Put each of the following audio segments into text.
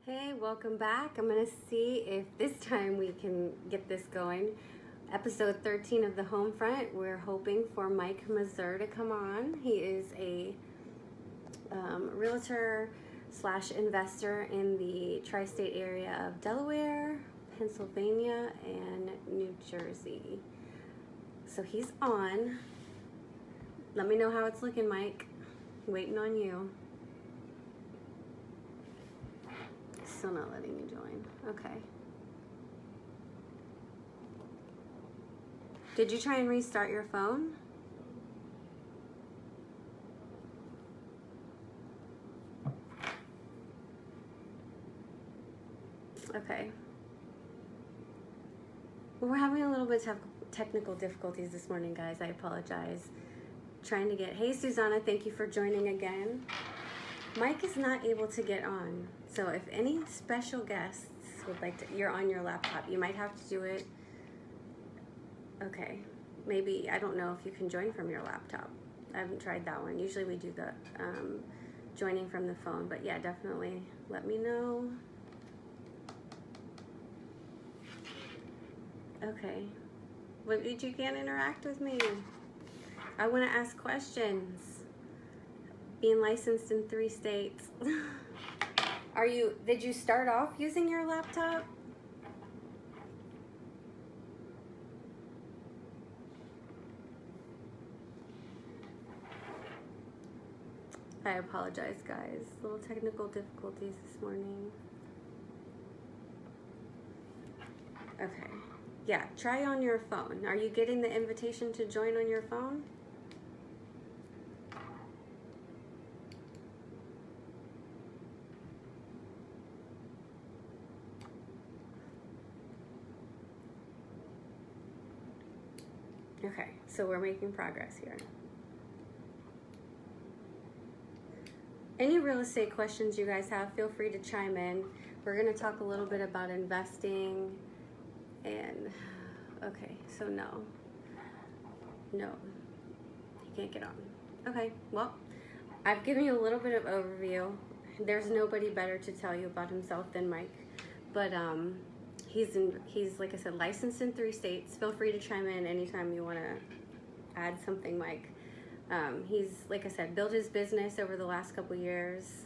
Hey, welcome back. I'm gonna see if this time we can get this going. Episode 13 of the Home Front. We're hoping for Mike Mazur to come on. He is a realtor slash investor in the tri-state area of Delaware, Pennsylvania, and New Jersey. So he's on. Let me know how it's looking, Mike. Waiting on you. Still not letting you join. Okay. Did you try and restart your phone? Okay. Well, we're having a little bit of technical difficulties this morning, guys. I apologize. Trying to get... Hey, Susanna, thank you for joining again. Mike is not able to get on. So if any special guests would like to... You're on your laptop. You might have to do it... Okay. Maybe, I don't know if you can join from your laptop. I haven't tried that one. Usually we do the joining from the phone. But yeah, definitely let me know. Okay. What did you can't interact with me? I want to ask questions. Being licensed in 3 states. Did you start off using your laptop? I apologize, guys. Little technical difficulties this morning. Okay. Yeah, try on your phone. Are you getting the invitation to join on your phone? Okay, so we're making progress here. Any real estate questions you guys have, feel free to chime in. We're going to talk a little bit about investing and, okay, so no, you can't get on. Okay, well, I've given you a little bit of overview. There's nobody better to tell you about himself than Mike, but he's like I said, licensed in 3 states. Feel free to chime in anytime you want to add something, Mike. He's, like I said, built his business over the last couple years.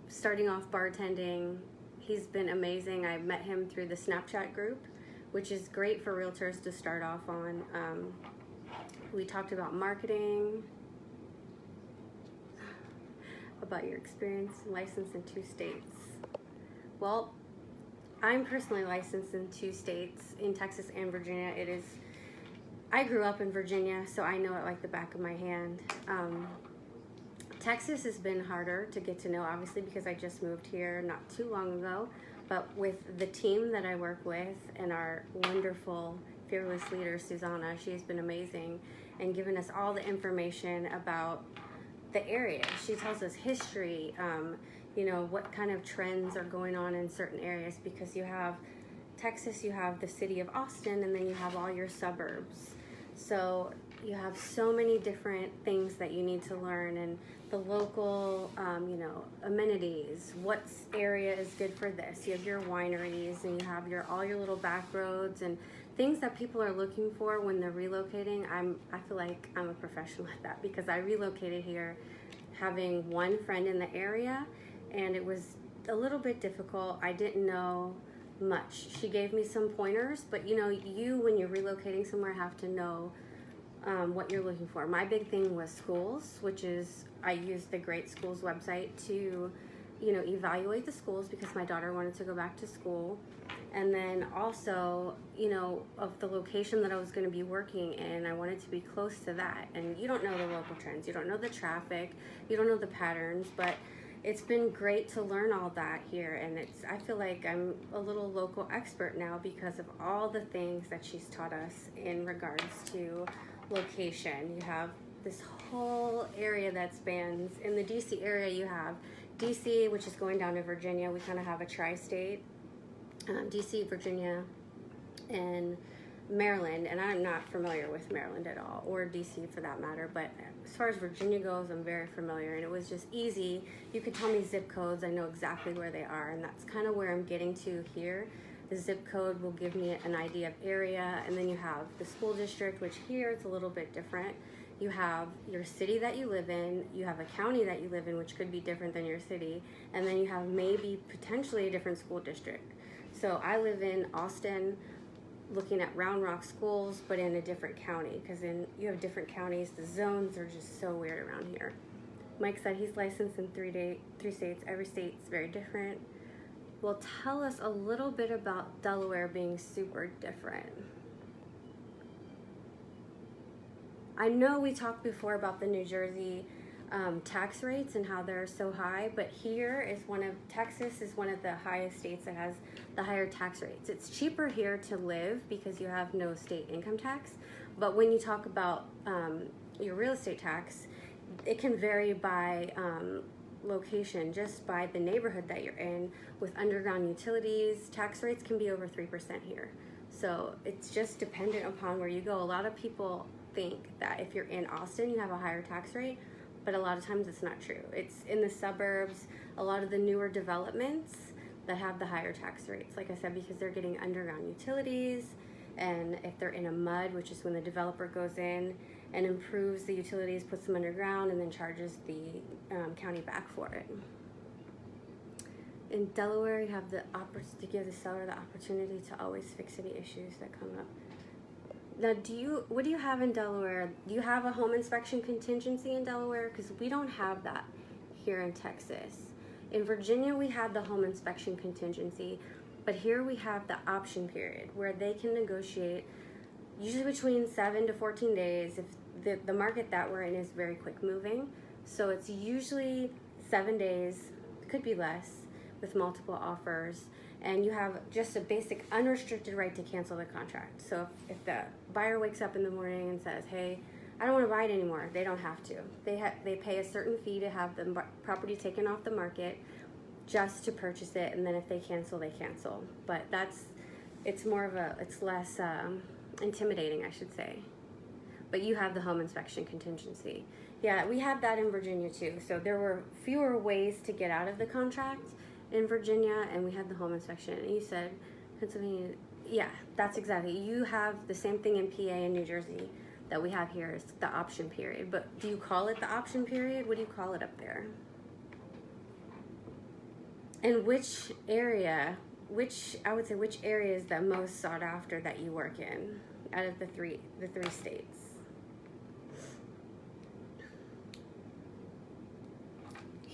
Starting off bartending, he's been amazing. I met him through the Snapchat group, which is great for realtors to start off on. We talked about marketing, about your experience, licensed in 2 states. Well, I'm personally licensed in 2 states, in Texas and Virginia. I grew up in Virginia, so I know it like the back of my hand. Texas has been harder to get to know, obviously, because I just moved here not too long ago. But with the team that I work with and our wonderful, fearless leader, Susanna, she's been amazing and given us all the information about the area. She tells us history, what kind of trends are going on in certain areas, because you have Texas, you have the city of Austin, and then you have all your suburbs. So you have so many different things that you need to learn, and the local, amenities. What area is good for this? You have your wineries, and you have all your little back roads and things that people are looking for when they're relocating. I feel like I'm a professional at that, because I relocated here having one friend in the area, and it was a little bit difficult. I didn't know much. She gave me some pointers, but when you're relocating somewhere, have to know what you're looking for. My big thing was schools, which is I used the Great Schools website to evaluate the schools, because my daughter wanted to go back to school. And then also, of the location that I was going to be working in, I wanted to be close to that. And you don't know the local trends, you don't know the traffic, you don't know the patterns, but it's been great to learn all that here. And I feel like I'm a little local expert now because of all the things that she's taught us in regards to location. You have this whole area that spans, in the DC area you have DC, which is going down to Virginia. We kind of have a tri-state, DC, Virginia, and Maryland, and I'm not familiar with Maryland at all, or DC for that matter, but as far as Virginia goes, I'm very familiar, and it was just easy. You could tell me zip codes, I know exactly where they are, and that's kind of where I'm getting to here. The zip code will give me an idea of area, and then you have the school district, which here it's a little bit different. You have your city that you live in, you have a county that you live in, which could be different than your city, and then you have maybe potentially a different school district. So I live in Austin, looking at Round Rock schools, but in a different county, because you have different counties. The zones are just so weird around here. Mike said he's licensed in three states. Every state's very different. Well, tell us a little bit about Delaware being super different. I know we talked before about the New Jersey tax rates and how they're so high, but here is Texas is one of the highest states that has the higher tax rates. It's cheaper here to live because you have no state income tax, but when you talk about your real estate tax, it can vary by location, just by the neighborhood that you're in. With underground utilities, tax rates can be over 3% here. So it's just dependent upon where you go. A lot of people think that if you're in Austin, you have a higher tax rate, but a lot of times it's not true. It's in the suburbs, a lot of the newer developments that have the higher tax rates, like I said, because they're getting underground utilities, and if they're in a mud, which is when the developer goes in and improves the utilities, puts them underground, and then charges the county back for it. In Delaware, you have to give the seller the opportunity to always fix any issues that come up. Now, what do you have in Delaware? Do you have a home inspection contingency in Delaware? Because we don't have that here in Texas. In Virginia, we have the home inspection contingency, but here we have the option period where they can negotiate usually between 7 to 14 days if the market that we're in is very quick moving. So it's usually 7 days, could be less, with multiple offers. And you have just a basic unrestricted right to cancel the contract. So if the buyer wakes up in the morning and says, hey, I don't want to buy it anymore, they don't have to. They pay a certain fee to have the property taken off the market just to purchase it, and then if they cancel, they cancel. But it's less intimidating, I should say. But you have the home inspection contingency. Yeah, we had that in Virginia too. So there were fewer ways to get out of the contract in Virginia, and we had the home inspection. And you said Pennsylvania, yeah, that's exactly. You have the same thing in PA and New Jersey that we have here, is the option period. But do you call it the option period? What do you call it up there? And which area is the most sought after that you work in out of the three states?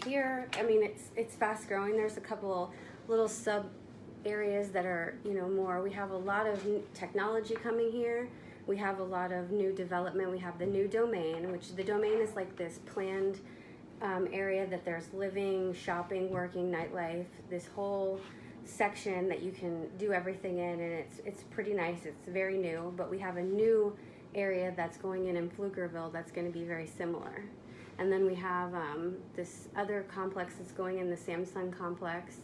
Here, I mean, it's fast growing. There's a couple little sub areas that are, more. We have a lot of technology coming here. We have a lot of new development. We have the new domain, which the domain is like this planned area that there's living, shopping, working, nightlife, this whole section that you can do everything in, and it's pretty nice. It's very new, but we have a new area that's going in Pflugerville that's going to be very similar. And then we have this other complex that's going in the Samsung complex,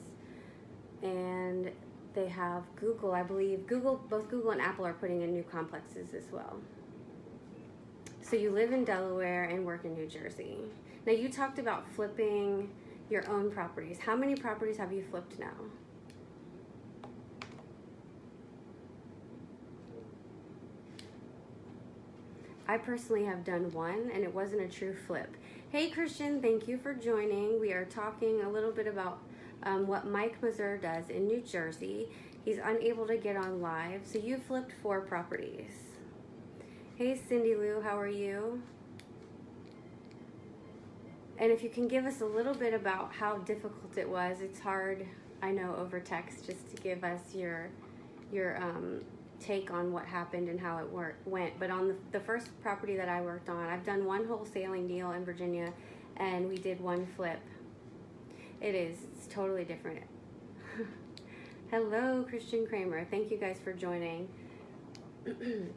and they have Google, I believe. Both Google and Apple are putting in new complexes as well. So you live in Delaware and work in New Jersey. Now, you talked about flipping your own properties. How many properties have you flipped now? I personally have done one, and it wasn't a true flip. Hey, Christian, thank you for joining. We are talking a little bit about what Mike Mazur does in New Jersey. He's unable to get on live, so you flipped 4 properties. Hey, Cindy Lou, how are you? And if you can give us a little bit about how difficult it was. It's hard, I know, over text, just to give us your take on what happened and how it went. But on the first property that I worked on, I've done one wholesaling deal in Virginia, and we did one flip. It's totally different. Hello, Christian Kramer. Thank you guys for joining.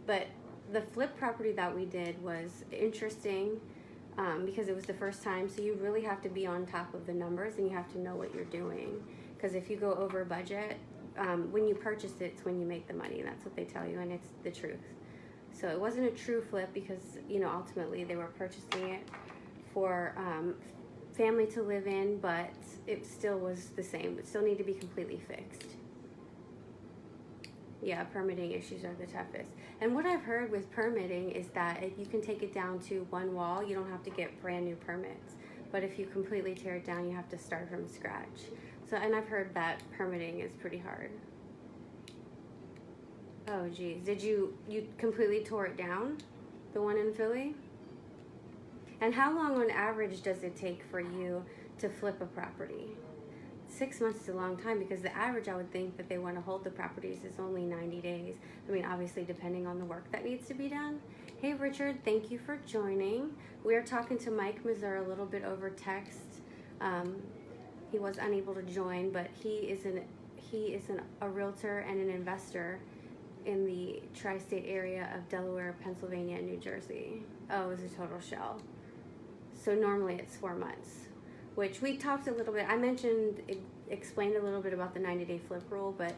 But the flip property that we did was interesting because it was the first time, so you really have to be on top of the numbers and you have to know what you're doing. Because if you go over budget, when you purchase it, it's when you make the money. That's what they tell you, and it's the truth. So it wasn't a true flip because, ultimately they were purchasing it for family to live in, but it still was the same. It still need to be completely fixed. Yeah, permitting issues are the toughest. And what I've heard with permitting is that if you can take it down to one wall, you don't have to get brand new permits. But if you completely tear it down, you have to start from scratch. So, and I've heard that permitting is pretty hard. Oh, geez. Did you completely tore it down? The one in Philly? And how long on average does it take for you to flip a property? 6 months is a long time because the average, I would think, that they want to hold the properties is only 90 days. I mean, obviously, depending on the work that needs to be done. Hey, Richard, thank you for joining. We are talking to Mike Mazur a little bit over text. He was unable to join, but he is a realtor and an investor in the tri-state area of Delaware, Pennsylvania, and New Jersey. Oh, it was a total shell. So normally it's 4 months, which we talked a little bit. I explained a little bit about the 90-day flip rule, but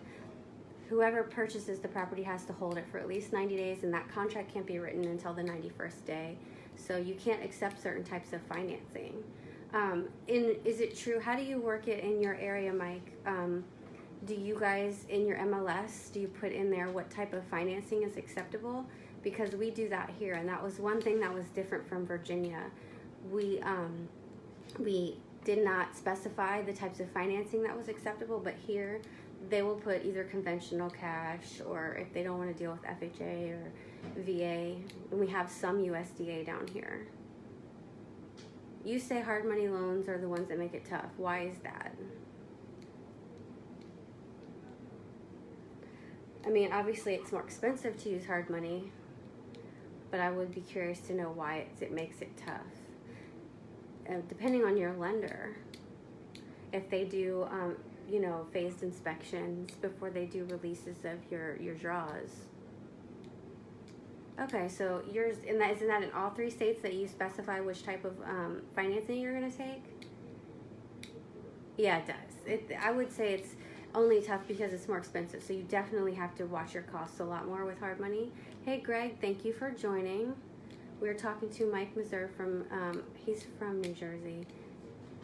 whoever purchases the property has to hold it for at least 90 days, and that contract can't be written until the 91st day. So you can't accept certain types of financing. Is it true? How do you work it in your area, Mike? Do you guys, in your MLS, do you put in there what type of financing is acceptable? Because we do that here, and that was one thing that was different from Virginia. We did not specify the types of financing that was acceptable, but here they will put either conventional cash, or if they don't want to deal with FHA or VA, and we have some USDA down here. You say hard money loans are the ones that make it tough. Why is that? I mean, obviously it's more expensive to use hard money, but I would be curious to know why it makes it tough. Depending on your lender, if they do, phased inspections before they do releases of your draws. Okay, so yours, isn't that in all 3 states that you specify which type of financing you're going to take? Yeah, it does. I would say it's only tough because it's more expensive, so you definitely have to watch your costs a lot more with hard money. Hey, Greg, thank you for joining. We're talking to Mike Mazur he's from New Jersey,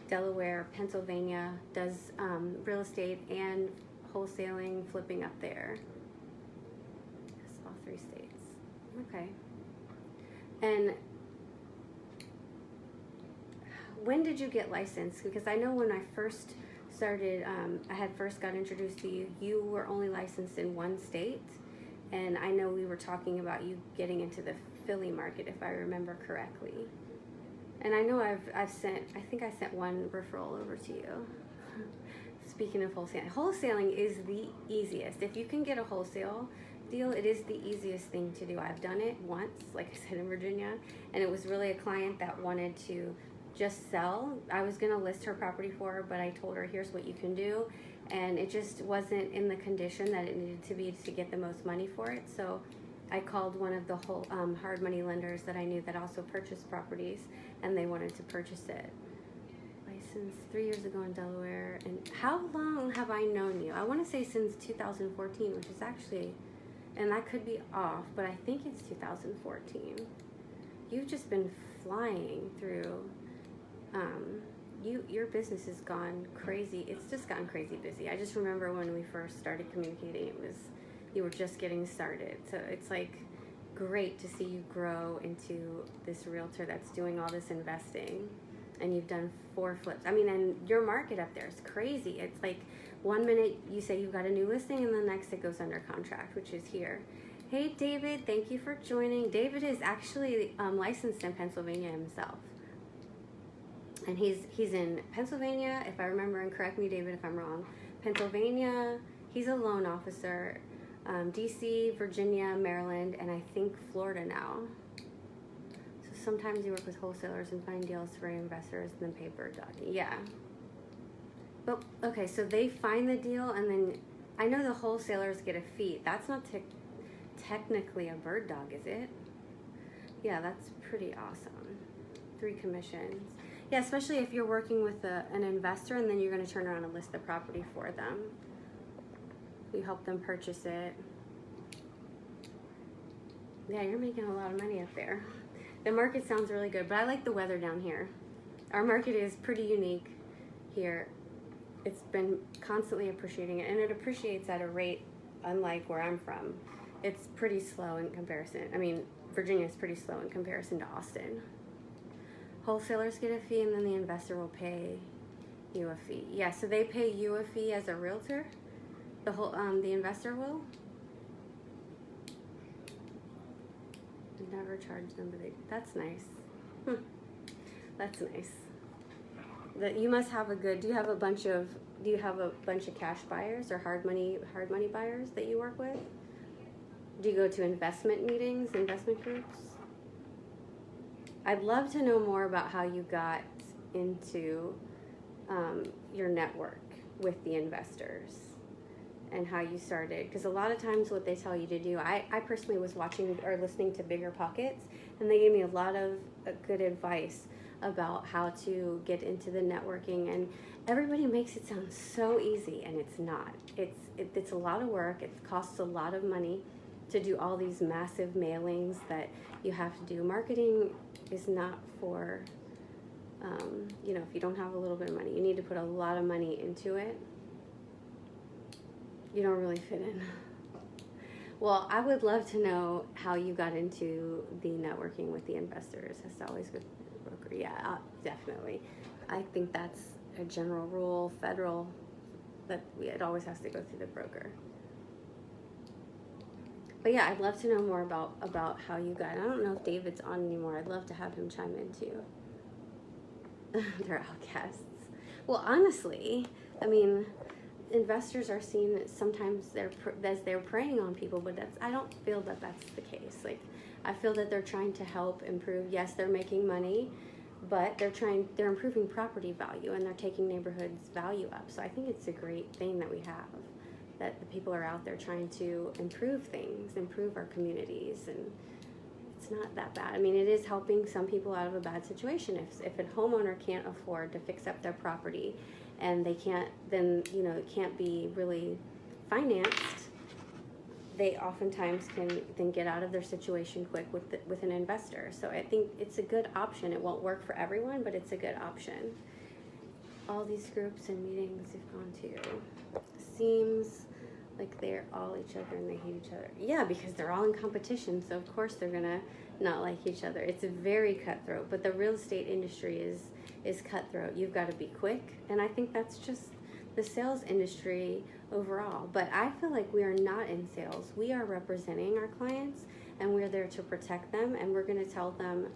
Delaware, Pennsylvania, does real estate and wholesaling, flipping up there. That's all 3 states. Okay. And when did you get licensed? Because I know when I first started, I had first got introduced to you, you were only licensed in 1 state. And I know we were talking about you getting into the Philly market, if I remember correctly. And I know I think I sent 1 referral over to you. Speaking of wholesaling is the easiest. If you can get a wholesale deal, it is the easiest thing to do. I've done it once, like I said, in Virginia, and it was really a client that wanted to just sell. I was going to list her property for her, but I told her, here's what you can do, and it just wasn't in the condition that it needed to be to get the most money for it. So I called one of the whole hard money lenders that I knew that also purchased properties, and they wanted to purchase it. Licensed 3 years ago in Delaware. And how long have I known you? I want to say since 2014, which is actually, and that could be off, but I think it's 2014. You've just been flying through. Your business has gone crazy. It's just gotten crazy busy. I just remember when we first started communicating, you were just getting started. So it's like great to see you grow into this realtor that's doing all this investing, and you've done 4 flips. I mean, and your market up there is crazy. It's like 1 minute you say you've got a new listing, and the next it goes under contract, which is here. Hey, David, thank you for joining. David is actually licensed in Pennsylvania himself. And he's in Pennsylvania, if I remember, and correct me, David, if I'm wrong. Pennsylvania, he's a loan officer. DC, Virginia, Maryland, and I think Florida now. So sometimes you work with wholesalers and find deals for investors and then pay bird dogging. Yeah. But, okay, so they find the deal, and then I know the wholesalers get a fee. That's not technically a bird dog, is it? Yeah, that's pretty awesome. 3 commissions. Yeah, especially if you're working with an investor and then you're going to turn around and list the property for them. We help them purchase it. Yeah, you're making a lot of money up there. The market sounds really good, but I like the weather down here. Our market is pretty unique here. It's been constantly appreciating, and it appreciates at a rate unlike where I'm from. It's pretty slow in comparison. I mean, Virginia is pretty slow in comparison to Austin. Wholesalers get a fee, and then the investor will pay you a fee. Yeah, so they pay you a fee as a realtor. The investor will. Never charge them, but that's nice. That's nice. That you must have a good. Do you have a bunch of cash buyers or hard money buyers that you work with? Do you go to investment meetings, investment groups? I'd love to know more about how you got into your network with the investors and how you started. Because a lot of times what they tell you to do, I personally was watching or listening to Bigger Pockets, and they gave me a lot of good advice about how to get into the networking, and everybody makes it sound so easy, and it's not. It's a lot of work. It costs a lot of money to do all these massive mailings that you have to do. Marketing is not for, if you don't have a little bit of money, you need to put a lot of money into it. You don't really fit in. Well, I would love to know how you got into the networking with the investors. That's always with the broker. Yeah, definitely. I think that's a general rule, federal, that it always has to go through the broker. But yeah, I'd love to know more about how you got. I don't know if David's on anymore. I'd love to have him chime in too. They're outcasts. Well, honestly, I mean, investors are seen sometimes they're preying on people, but I don't feel that that's the case. Like, I feel that they're trying to help improve. Yes, they're making money, but they're improving property value, and they're taking neighborhoods' value up. So I think it's a great thing that we have, that the people are out there trying to improve things, improve our communities, and it's not that bad. I mean, it is helping some people out of a bad situation. If a homeowner can't afford to fix up their property, and they can't, then it can't be really financed, they oftentimes can then get out of their situation quick with an investor. So I think it's a good option. It won't work for everyone, but it's a good option. All these groups and meetings you've gone to, seems like they're all each other and they hate each other. Yeah, because they're all in competition, so of course they're gonna not like each other. It's very cutthroat, but the real estate industry is cutthroat. You've got to be quick, and I think that's just the sales industry overall. But I feel like we are not in sales. We are representing our clients, and we're there to protect them, and we're going to tell them,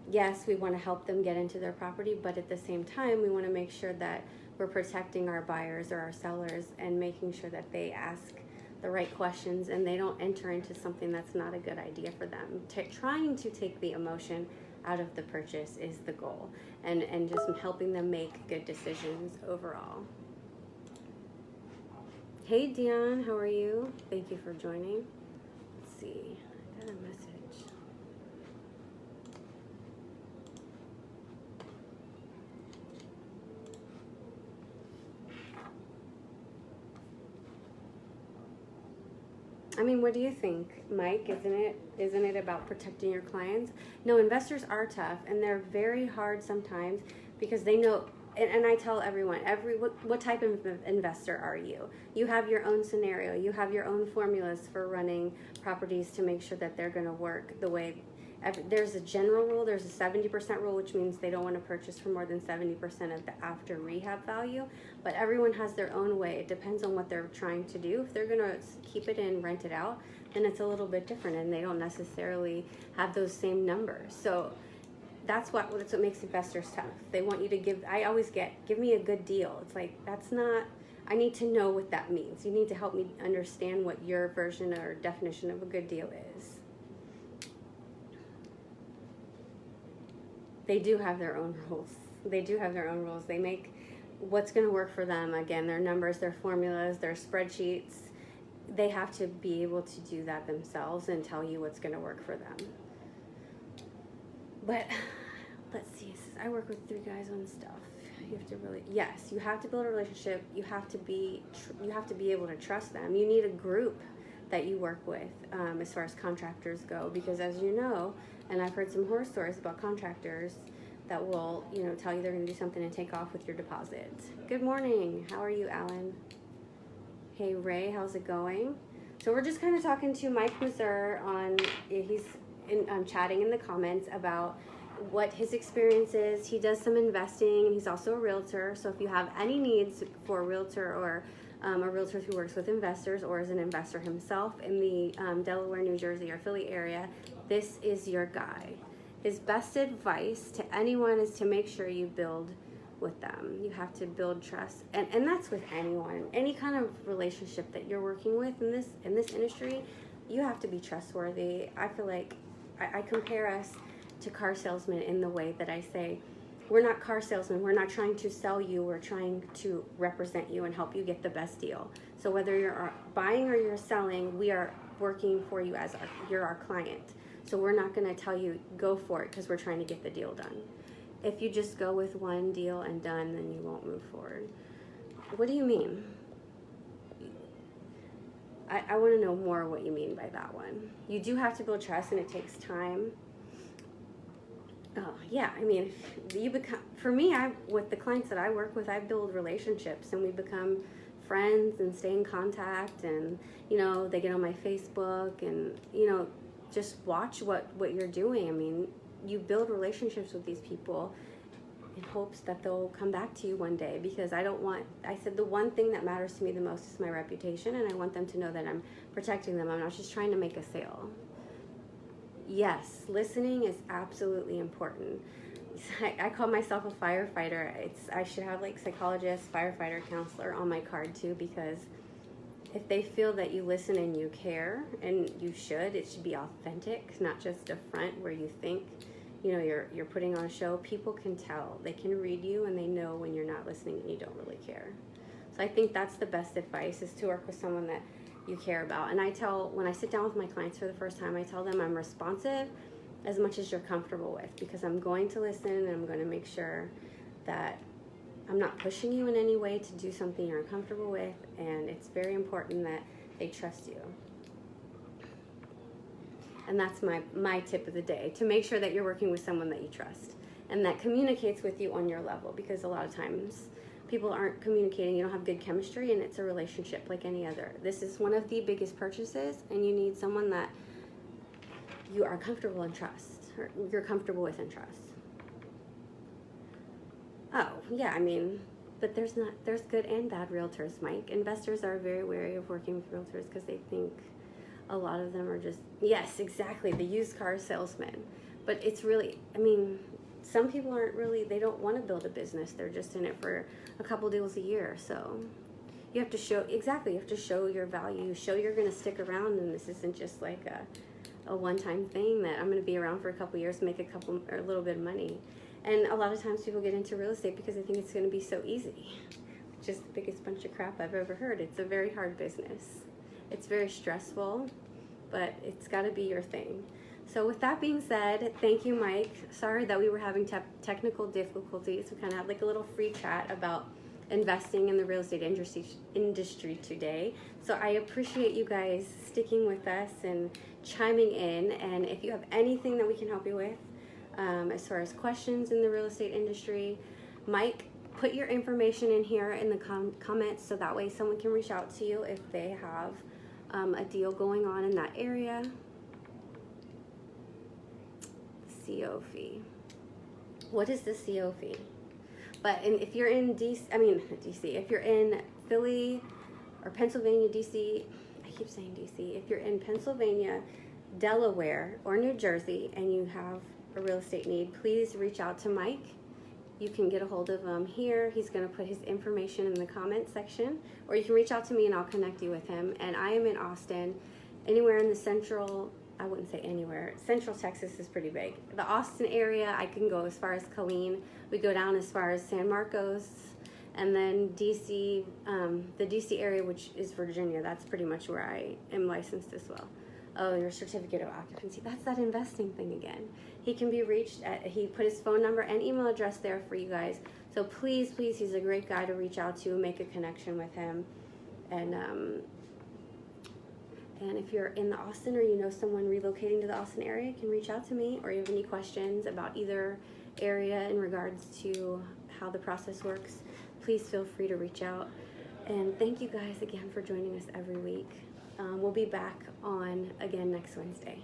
yes, we want to help them get into their property, but at the same time, we want to make sure that we're protecting our buyers or our sellers and making sure that they ask the right questions and they don't enter into something that's not a good idea for them. Trying to take the emotion out of the purchase is the goal, and just helping them make good decisions overall. Hey Dion, how are you? Thank you for joining. Let's see, I got a message. I mean, what do you think, Mike? Isn't it about protecting your clients? No, investors are tough, and they're very hard sometimes because they know. And I tell everyone, what type of investor are you? You have your own scenario. You have your own formulas for running properties to make sure that they're going to work the way. There's a general rule. There's a 70% rule, which means they don't want to purchase for more than 70% of the after rehab value. But everyone has their own way. It depends on what they're trying to do. If they're going to keep it in, rent it out, then it's a little bit different, and they don't necessarily have those same numbers. So that's what makes investors tough. They want you to give me a good deal. It's like, that's not, I need to know what that means. You need to help me understand what your version or definition of a good deal is. They do have their own rules. They make what's going to work for them. Again, their numbers, their formulas, their spreadsheets. They have to be able to do that themselves and tell you what's going to work for them. But let's see. I work with 3 guys on stuff. You have to really, yes, you have to build a relationship. You have to be able to trust them. You need a group that you work with as far as contractors go, because as you know, and I've heard some horror stories about contractors that will, tell you they're going to do something and take off with your deposit. Good morning. How are you, Alan? Hey, Ray, how's it going? So we're just kind of talking to Mike Mazur chatting in the comments about what his experience is. He does some investing, and he's also a realtor. So if you have any needs for a realtor or a realtor who works with investors or is an investor himself in the Delaware, New Jersey, or Philly area, this is your guy. His best advice to anyone is to make sure you build with them. You have to build trust, and that's with anyone. Any kind of relationship that you're working with in this industry, you have to be trustworthy. I feel like I compare us to car salesmen in the way that I say, we're not car salesmen. We're not trying to sell you. We're trying to represent you and help you get the best deal. So whether you're buying or you're selling, we are working for you as you're our client. So we're not going to tell you go for it because we're trying to get the deal done. If you just go with one deal and done, then you won't move forward. What do you mean? I want to know more what you mean by that one. You do have to build trust, and it takes time. Oh, yeah, I mean, for me, with the clients that I work with, I build relationships, and we become friends and stay in contact, and, they get on my Facebook, and, just watch what you're doing. I mean, you build relationships with these people in hopes that they'll come back to you one day, because I said the one thing that matters to me the most is my reputation, and I want them to know that I'm protecting them. I'm not just trying to make a sale. Yes, listening is absolutely important. I call myself a firefighter. I should have like psychologist, firefighter, counselor on my card too, because if they feel that you listen and you care, and you should, it should be authentic, not just a front where you think, you're putting on a show. People can tell. They can read you, and they know when you're not listening and you don't really care. So I think that's the best advice, is to work with someone that you care about. And when I sit down with my clients for the first time, I tell them I'm responsive as much as you're comfortable with, because I'm going to listen, and I'm going to make sure that I'm not pushing you in any way to do something you're uncomfortable with, and it's very important that they trust you. And that's my tip of the day, to make sure that you're working with someone that you trust and that communicates with you on your level, because a lot of times people aren't communicating, you don't have good chemistry, and it's a relationship like any other. This is one of the biggest purchases, and you need someone that you are comfortable and trust, or you're comfortable with and trust. Oh, yeah, I mean, but there's good and bad realtors, Mike. Investors are very wary of working with realtors because they think a lot of them are just, yes, exactly, the used car salesman. But it's really, I mean, some people they don't want to build a business. They're just in it for a couple deals a year. So you have to show your value, show you're going to stick around, and this isn't just like a one-time thing that I'm going to be around for a couple years, make a little bit of money. And a lot of times people get into real estate because they think it's going to be so easy, which is the biggest bunch of crap I've ever heard. It's a very hard business. It's very stressful, but it's got to be your thing. So with that being said, thank you, Mike. Sorry that we were having technical difficulties. We kind of had like a little free chat about investing in the real estate industry today. So I appreciate you guys sticking with us and chiming in. And if you have anything that we can help you with, as far as questions in the real estate industry, Mike, put your information in here in the comments, so that way someone can reach out to you if they have a deal going on in that area. CO fee. What is the CO fee? But if you're in if you're in Philly or Pennsylvania, DC, I keep saying DC, if you're in Pennsylvania, Delaware, or New Jersey, and you have a real estate need, please reach out to Mike. You can get a hold of him here. He's going to put his information in the comment section, or you can reach out to me and I'll connect you with him. And I am in Austin, anywhere in the central, I wouldn't say anywhere, Central Texas is pretty big. The Austin area, I can go as far as Killeen. We go down as far as San Marcos, and then DC, the DC area, which is Virginia, that's pretty much where I am licensed as well. oh, your certificate of occupancy. That's that investing thing again. He can be reached at, he put his phone number and email address there for you guys. So please, please, he's a great guy to reach out to, make a connection with him. And if you're in the Austin or you know someone relocating to the Austin area, you can reach out to me, or you have any questions about either area in regards to how the process works, please feel free to reach out. And thank you guys again for joining us every week. We'll be back on again next Wednesday.